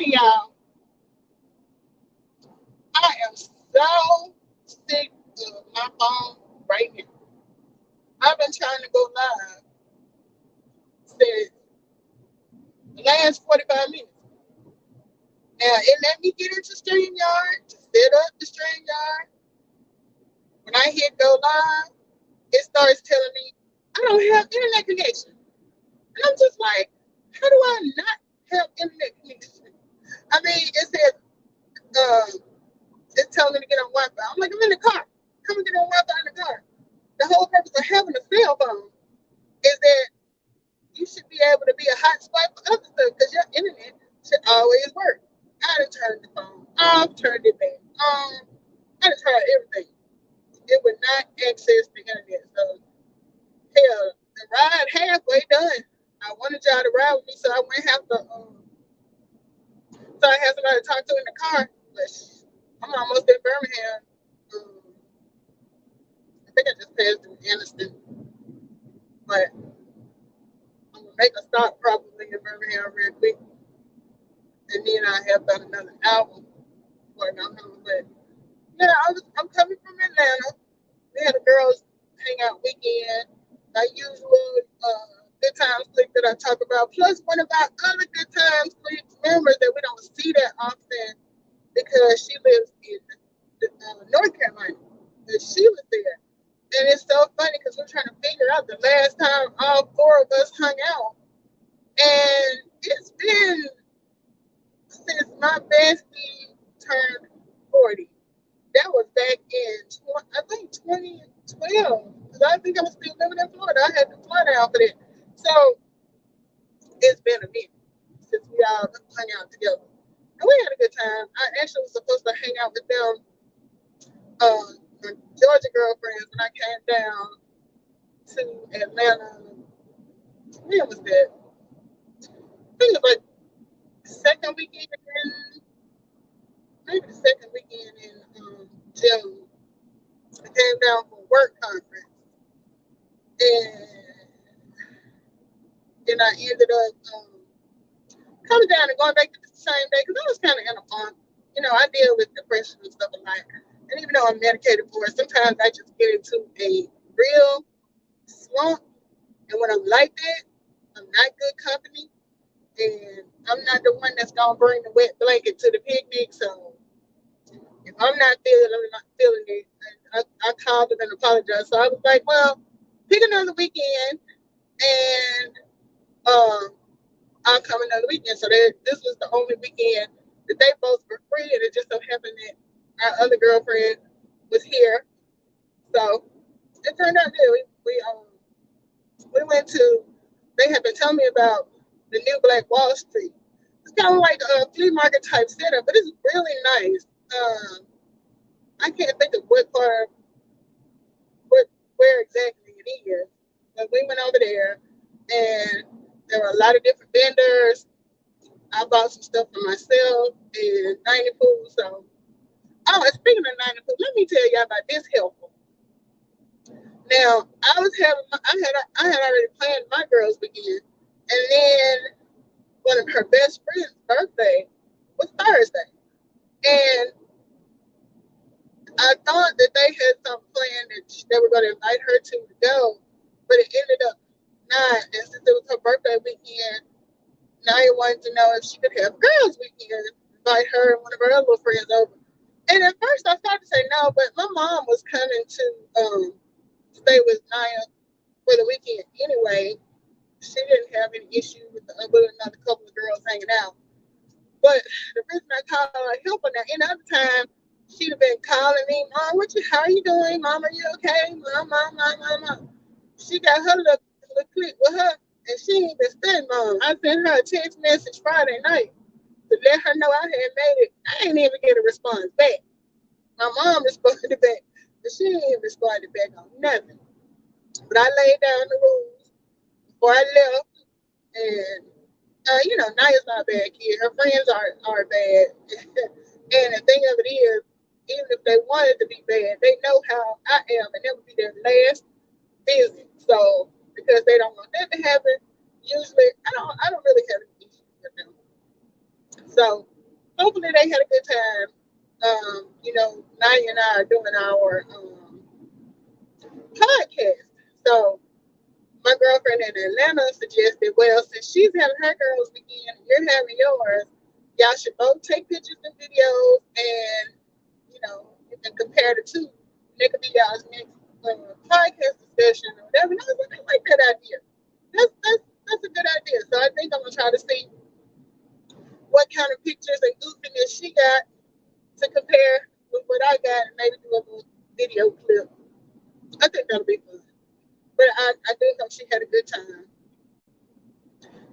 morning, y'all. I am so sick of my phone right now. I've been trying to go live since the last 45 minutes. Now, it let me get into StreamYard to set up the StreamYard. When I hit go live, it starts telling me I don't have internet connection. And I'm just like, how do I not have internet connection? I mean, it says, it's telling me to get on Wi-Fi. I'm like, I'm in the car. How am I get on Wi-Fi in the car? The whole purpose of having a cell phone is that you should be able to be a hotspot for other stuff because your internet should always work. I done turned the phone off, turned it back on. I done tried everything. It would not access the internet. So, hell, the ride halfway done. I wanted y'all to ride with me so I wouldn't have to, so I had somebody to talk to in the car. But I'm almost in Birmingham. I think I just passed through Anniston. But I'm going to make a stop probably in Birmingham real quick. And then I have about another hour before I go home. But yeah, I'm coming from Atlanta. We had a girls hangout weekend. My usual good times clique that I talk about. Plus one of our other good times clique members that we don't see that often because she lives in North Carolina. And she was there. And it's so funny because we're trying to figure out the last time all four of us hung out. And it's been since my bestie turned 40. That was back in, I think, 2012. Because I think I was still living in Florida. I had to fly down for that. So it's been a minute since we all hung out together. And we had a good time. I actually was supposed to hang out with them, my Georgia girlfriends, when I came down to Atlanta. When was that? I think it was like second weekend maybe the second weekend in June. I came down for a work conference. And then I ended up coming down and going back to the same day because I was kind of in a funk. You know, I deal with depression and stuff like that. And even though I'm medicated for it, sometimes I just get into a real slump. And when I'm like that, I'm not good company. And I'm not the one that's going to bring the wet blanket to the picnic. So if I'm not feeling it, I called them and apologized. So I was like, well, pick another weekend and I'll come another weekend. So this was the only weekend that they both were free, and it just so happened that our other girlfriend was here. So it turned out good. We went to. They had been telling me about the new Black Wall Street. It's kind of like a flea market type setup, but it's really nice. I can't think of where exactly it is, but we went over there, and there were a lot of different vendors. I bought some stuff for myself and 90 Food. So, and speaking of 90 Food, let me tell y'all about this helpful. Now, I had already planned my girls' weekend, and then one of her best friend's birthday was Thursday, and I thought that they had some plan that they were going to invite her to go, but it ended up not. And since it was her birthday weekend, Naya wanted to know if she could have girls' weekend, invite her and one of her other little friends over. And at first I started to say no, but my mom was coming to stay with Naya for the weekend anyway. She didn't have any issue with another couple of girls hanging out. But the reason I called her helper now, any other time, she'd have been calling me, Mom, how are you doing? Mom, are you okay? Mom. She got her little clique with her, and she ain't been studying, Mom. I sent her a text message Friday night to let her know I had made it. I ain't even get a response back. My mom responded back, but she ain't responded back on nothing. But I laid down the rules before I left, and Naya's not a bad kid. Her friends are bad. And the thing of it is, even if they wanted to be bad, they know how I am, and that would be their last visit. So because they don't want that to happen, usually I don't really have any issues with them. So hopefully they had a good time. Naya and I are doing our podcast. So my girlfriend in Atlanta suggested, well, since she's having her girls weekend and you're having yours, y'all should both take pictures and videos, and you can compare the two. And it could be y'all's next podcast discussion or whatever. And I was like, I like that idea. That's a good idea. So I think I'm gonna try to see what kind of pictures and goofiness she got to compare with what I got, and maybe do a little video clip. I think that'll be fun. But I do hope she had a good time.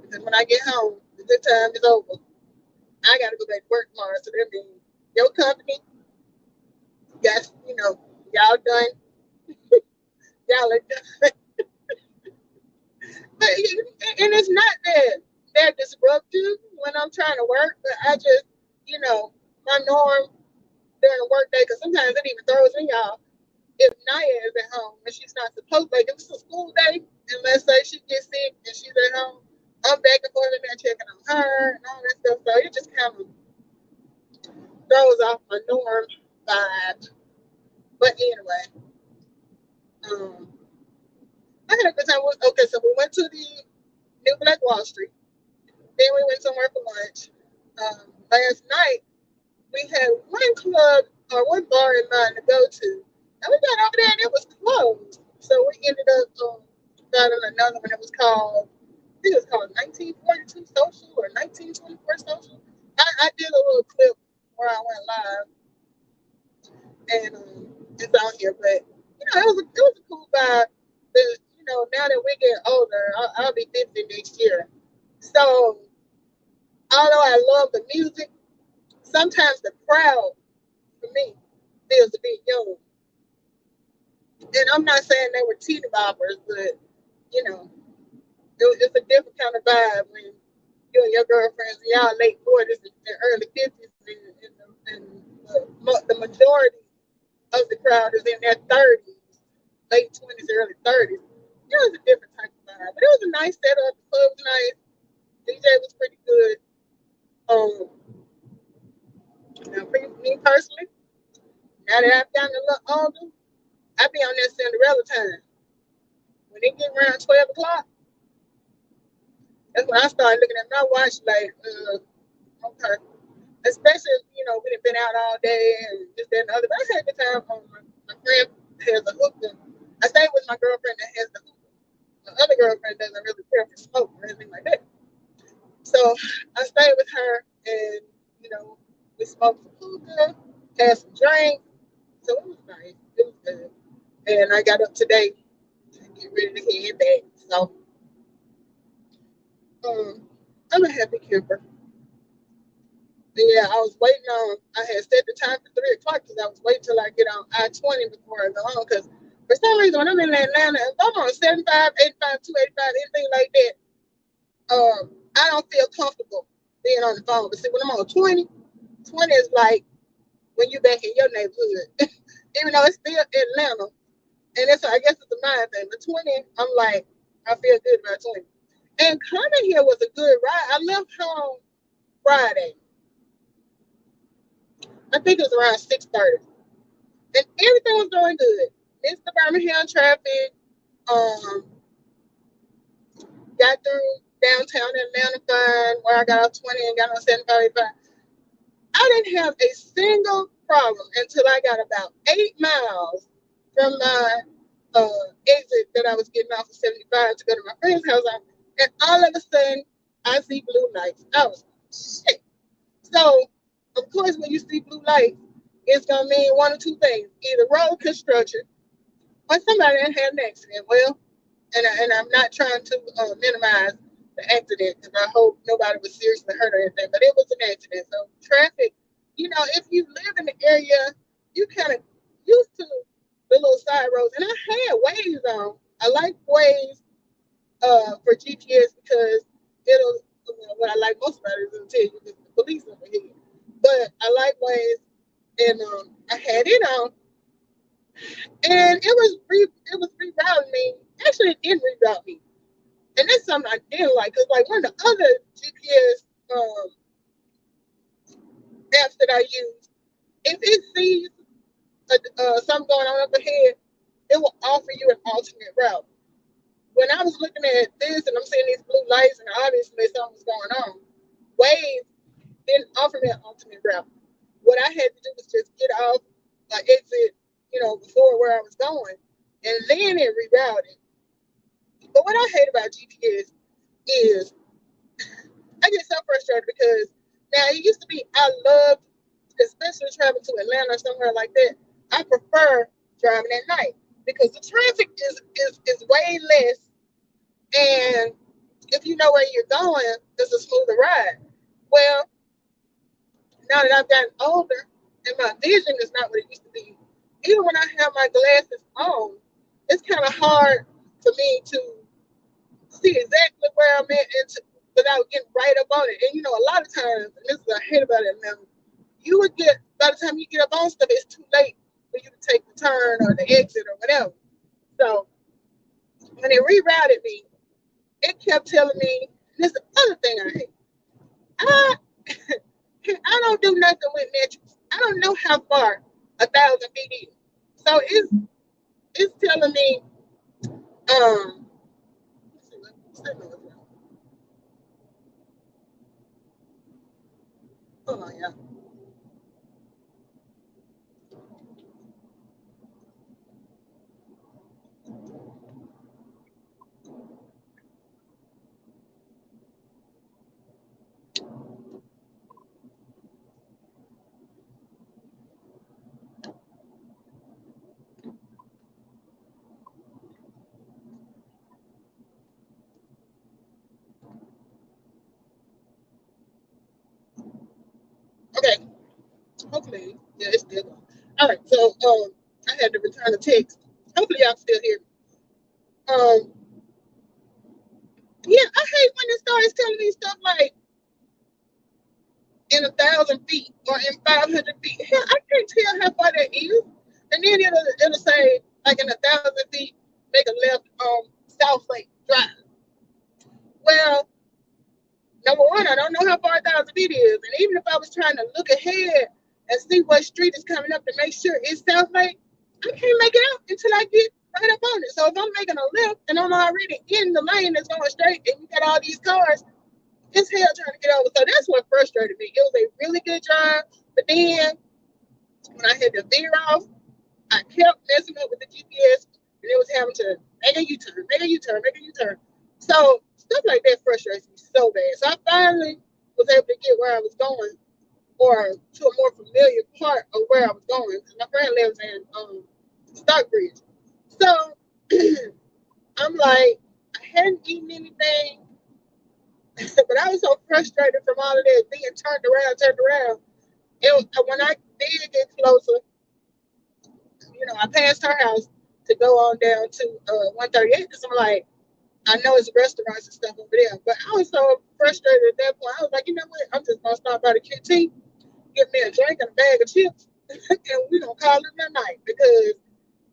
Because when I get home, the good time is over. I got to go back to work tomorrow. So that means your company, guys, y'all done. Y'all are done. And it's not that they're disruptive when I'm trying to work, but I just, my norm during the work day, because sometimes it even throws me off. If Naya is at home and she's not supposed, like if it's a school day, and let's say she gets sick and she's at home, I'm back and forth in there checking on her and all that stuff. So it just kind of throws off my norm vibe. But anyway, I had a good time. Okay, so we went to the New Black Wall Street. Then we went somewhere for lunch. Last night, we had one club or one bar in mind to go to. And we got over there and it was closed. So we ended up finding another one that was called, I think it was called 1942 Social or 1924 Social. I did a little clip where I went live, and it's on here. But it was a cool vibe. But now that we get older, I'll be 50 next year. So although I love the music, sometimes the crowd for me feels a bit young. And I'm not saying they were teeny boppers, but it's a different kind of vibe when you and your girlfriends, y'all late 40s and early 50s, and the majority of the crowd is in their 30s, late 20s, early 30s. It was a different type of vibe, but it was a nice setup. The club was nice. DJ was pretty good. Now, for me personally, now that I've gotten a little older, I be on that Cinderella time. When it get around 12 o'clock, that's when I started looking at my watch like, okay. Especially, we done been out all day and this, that, and the other. But I had a good time. My friend has a hookah. I stayed with my girlfriend that has the hookah. My other girlfriend doesn't really care for smoke or anything like that. So I stayed with her, and, we smoked some hookah, had some drinks. So it was nice. It was good. And I got up today to get ready to head back. So I'm a happy camper. Yeah, I was waiting on. I had set the time for 3 o'clock because I was waiting till I get on I-20 before I go home. Because for some reason, when I'm in Atlanta, if I'm on 75, 85, 285, anything like that, I don't feel comfortable being on the phone. But see, when I'm on 20 is like when you're back in your neighborhood, even though it's still Atlanta, and I guess it's a mind thing. But 20, I'm like, I feel good about 20. And coming here was a good ride. I left home Friday. I think it was around 6:30. And everything was going good. Missed the Birmingham traffic. Got through downtown Atlanta fine, where I got off 20 and got on 735. I didn't have a single problem until I got about 8 miles from my exit that I was getting off of 75 to go to my friend's house. And all of a sudden, I see blue lights. I was like, shit. So, of course, when you see blue lights, it's going to mean one or two things. Either road construction or somebody had an accident. Well, and I'm not trying to minimize the accident, because I hope nobody was seriously hurt or anything, but it was an accident. So traffic, if you live in the area, you kind of used to the little side roads. And I had Waze on. I like Waze for GPS because it'll, what I like most about it is it'll tell you there's the police over here. But I like Waze, and I had it on, and it was rerouting me. Actually, it didn't reroute me, and that's something I didn't like, because like one of the other GPS apps that I use, if it sees something going on up ahead, it will offer you an alternate route. When I was looking at this and I'm seeing these blue lights and obviously something was going on, Waze didn't offer me an alternate route. What I had to do was just get off, exit, before where I was going, and then it rerouted. But what I hate about GPS is I get so frustrated because now it used to be I loved, especially traveling to Atlanta or somewhere like that. I prefer driving at night because the traffic is way less, and if you know where you're going, it's a smoother ride. Well, now that I've gotten older and my vision is not what it used to be, even when I have my glasses on, it's kind of hard for me to see exactly where I'm at and without getting right up on it. And a lot of times, and this is what I hate about it now, you would get, by the time you get up on stuff, it's too late for you to take the turn or the exit or whatever. So when it rerouted me, it kept telling me, this is the other thing I hate. I, I don't do nothing with metrics. I don't know how far 1,000 feet is. So it's telling me, um, hold on, yeah. Okay, hopefully, yeah, it's still on. All right, so I had to return a text. Hopefully, y'all still hear me. Um, yeah, I hate when it starts telling me stuff like in 1,000 feet or in 500 feet. Hell, I can't tell how far that is. And then it'll say like in 1,000 feet, make a left on South Lake Drive. Well, number one, I don't know how far 1,000 feet is, and even if I was trying to look ahead and see what street is coming up to make sure it's South Lake, I can't make it out until I get right up on it. So if I'm making a left and I'm already in the lane that's going straight, and you got all these cars, it's hell trying to get over. So that's what frustrated me. It was a really good drive, but then when I had to veer off, I kept messing up with the GPS, and it was having to make a U-turn, make a U-turn, make a U-turn. So stuff like that frustrates me so bad. So I finally was able to get where I was going, or to a more familiar part of where I was going, because my friend lives in Stockbridge. So I'm like, I hadn't eaten anything, but I was so frustrated from all of that being turned around. When I did get closer, I passed her house to go on down to 138 because I'm like, I know it's restaurants and stuff over there, but I was so frustrated at that point. I was like, you know what? I'm just gonna stop by the QT, get me a drink and a bag of chips, and we're gonna call it a night because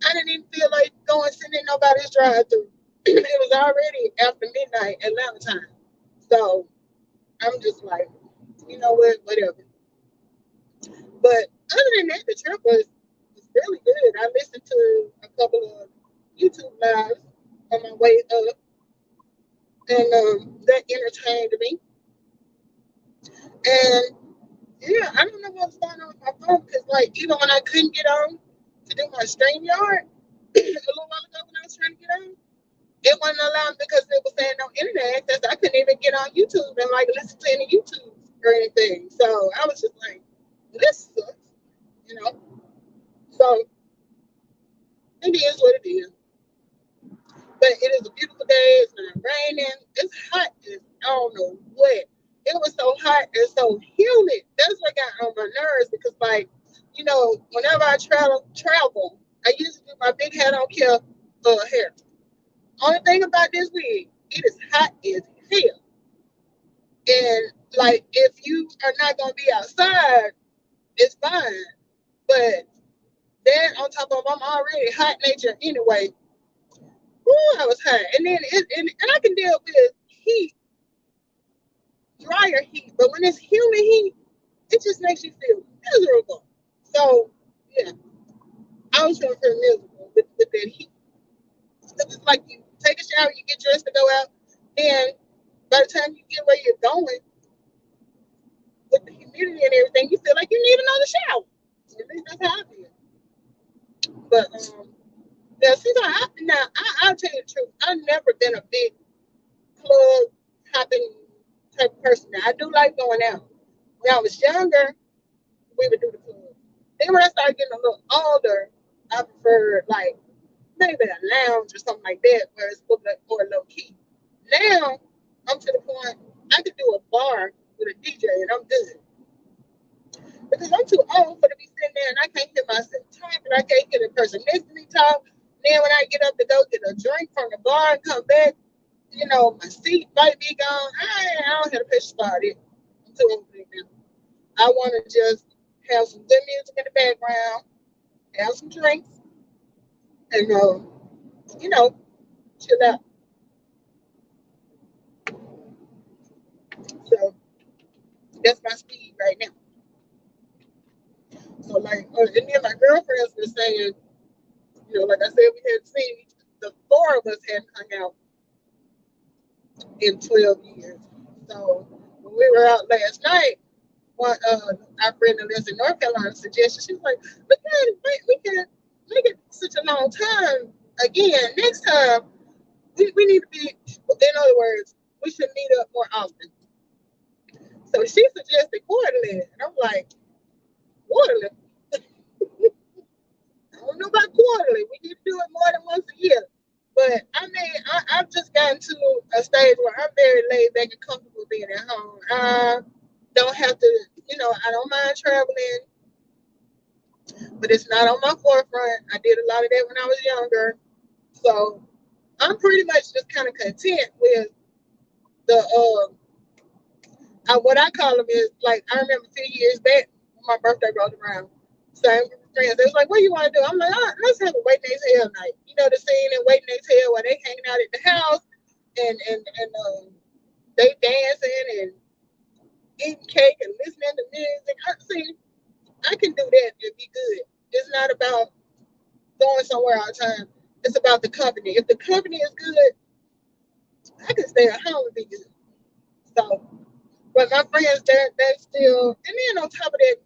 I didn't even feel like going sitting in nobody's drive-through. It was already after midnight Atlanta time, so I'm just like, you know what? Whatever. But other than that, the trip was really good. I listened to a couple of YouTube lives on my way up, and that entertained me. And yeah, I don't know what's going on with my phone because, like, even when I couldn't get on to do my StreamYard a little while ago when I was trying to get on, it wasn't allowed because it was saying no internet access. I couldn't even get on YouTube and like listen to any YouTube or anything. So I was just like, this sucks, you know. So it is what it is. But it is a beautiful day. It's not raining. It's hot as I don't know what. It was so hot and so humid. That's what got on my nerves because, like, whenever I travel, I usually do my big hat on kill hair. Only thing about this wig, it is hot as hell. And like, if you are not gonna be outside, it's fine. But then on top of I'm already hot nature anyway. Ooh, I was hot, and then and I can deal with heat, drier heat, but when it's humid heat, it just makes you feel miserable. So yeah, I was feeling pretty miserable with that heat. It's like you take a shower, you get dressed to go out, and by the time you get where you're going with the humidity and everything, you feel like you need another shower. At least that's how I feel. But yeah, since I'll tell you the truth. I've never been a big club hopping type of person. Now, I do like going out. When I was younger, we would do the club. Then when I started getting a little older, I preferred like maybe a lounge or something like that, where it's more low key. Now I'm to the point I could do a bar with a DJ and I'm good because I'm too old for to be sitting there and I can't hear myself talk and I can't hear the person next to me talk. Then when I get up to go get a drink from the bar and come back, my seat might be gone. I don't have to push start it. I'm too old for it now. I want to just have some good music in the background, have some drinks, and chill out. So that's my speed right now. So like, and then my girlfriends were saying, like I said, we had seen the four of us hadn't hung out in 12 years. So when we were out last night, one our friend that lives in North Carolina suggested, she was like, we can make it such a long time again. Next time we need to be, in other words, we should meet up more often. So she suggested quarterly, and I'm like, quarterly? I don't know about quarterly. We need to do it more than once a year. But I mean, I've just gotten to a stage where I'm very laid back and comfortable being at home. I don't have to, I don't mind traveling, but it's not on my forefront. I did a lot of that when I was younger. So I'm pretty much just kind of content with the what I call them is like I remember a few years back when my birthday rolled around. Same group of friends. They was like, "What do you want to do?" I'm like, "Let's have a wait and exhale night." The scene in Wait and Exhale where they hanging out at the house and they dancing and eating cake and listening to music. I can do that and be good. It's not about going somewhere all the time. It's about the company. If the company is good, I can stay at home and be good. So, but my friends, they're still, and then on top of that,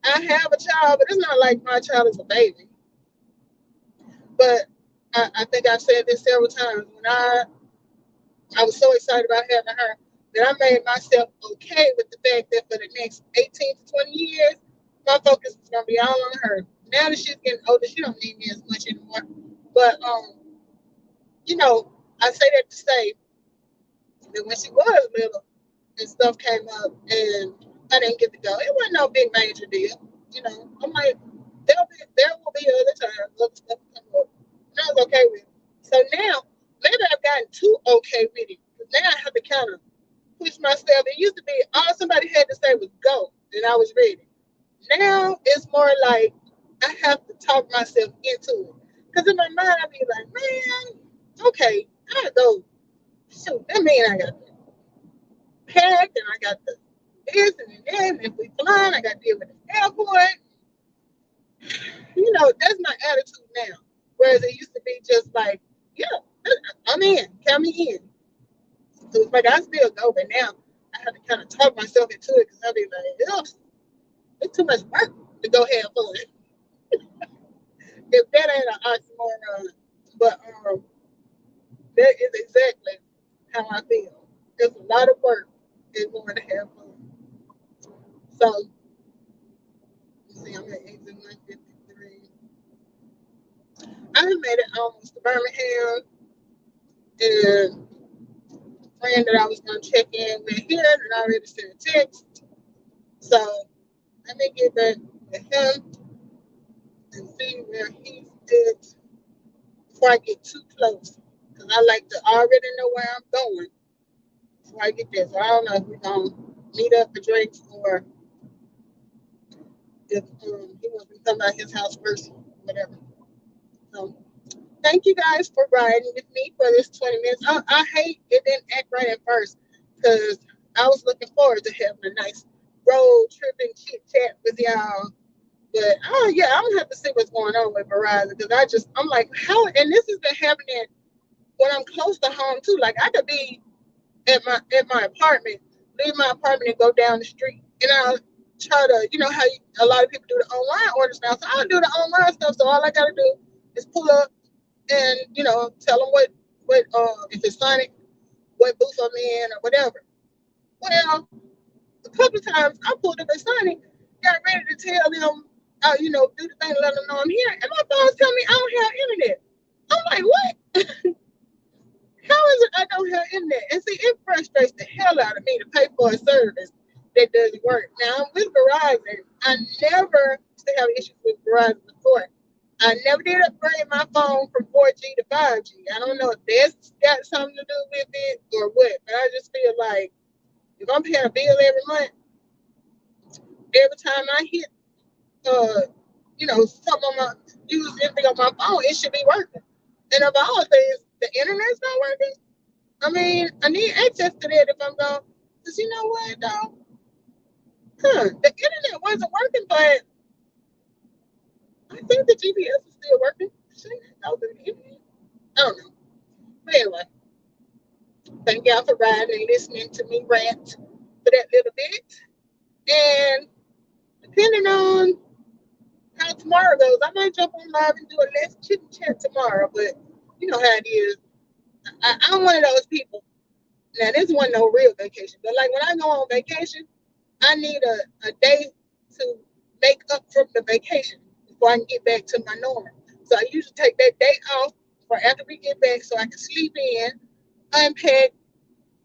I have a child, but it's not like my child is a baby. But I think I've said this several times. When I was so excited about having her that I made myself okay with the fact that for the next 18 to 20 years, my focus is going to be all on her. Now that she's getting older, she don't need me as much anymore. But, I say that to say that when she was little and stuff came up and I didn't get to go, it wasn't no big major deal. I'm like, there will be other times, other stuff come up. And I was okay with it. So now, maybe I've gotten too okay with it. Now I have to kind of push myself. It used to be all somebody had to say was go, and I was ready. Now it's more like I have to talk myself into it. Because in my mind, I be like, man, okay, I go. Shoot, that mean I got the pack and I got the this and that. And if we flying, I got to deal with the airport. That's my attitude now. Whereas it used to be just like, yeah, I'm in, count me in. So it's like I still go, but now I have to kind of talk myself into it because I'll be like, ugh, it's too much work to go have fun. If that ain't an oxymoron, but that is exactly how I feel. It's a lot of work and going to have fun. So, let's see, I'm at exit 153. I have made it almost to Birmingham, and a friend that I was going to check in with here that I already sent a text. So, let me get back with him and see where he's at before I get too close. Because I like to already know where I'm going before I get there. So I don't know if we're going to meet up for drinks or if he wants me to come by his house first, whatever. So thank you guys for riding with me for this 20 minutes. I hate it didn't act right at first because I was looking forward to having a nice road tripping chit chat with y'all. But oh yeah, I'm gonna have to see what's going on with Verizon because I'm like, how? And this has been happening when I'm close to home too. Like I could be at my apartment, leave my apartment and go down the street, and I'll try to, you know how a lot of people do the online orders now. So I'll do the online stuff. So all I gotta do is pull up and tell them what if it's Sonic, what booth I'm in or whatever. Well, a couple of times I pulled up at Sonic, got ready to tell them, do the thing, let them know I'm here, and my phone's telling me I don't have internet. I'm like, what? How is it I don't have internet? And see, it frustrates the hell out of me to pay for a service that doesn't work. Now, I'm with Verizon. I never used to have issues with Verizon before. I never did upgrade my phone from 4G to 5G. I don't know if that's got something to do with it or what, but I just feel like if I'm paying a bill every month, every time I hit, something on use anything on my phone, it should be working. And of all things, the internet's not working. I mean, I need access to that if I'm going. Because you know what, though? The internet wasn't working, but I think the GPS is still working. Shouldn't it go through the internet? I don't know. But anyway, thank y'all for riding and listening to me rant for that little bit. And depending on how tomorrow goes, I might jump on live and do a less chit chat tomorrow. But you know how it is. I'm one of those people. Now, this wasn't no real vacation, but like when I go on vacation, I need a day to make up from the vacation before I can get back to my normal. So I usually take that day off for after we get back so I can sleep in, unpack,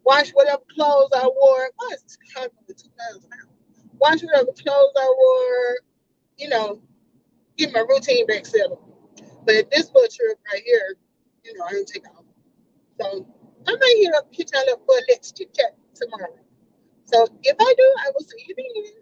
wash whatever clothes I wore. Why is this coming with 2,000 pounds? Wash whatever clothes I wore, get my routine back settled. But this little trip right here, I didn't take off. So I might hit y'all up for a next chit chat tomorrow. So if I do, I will see you then.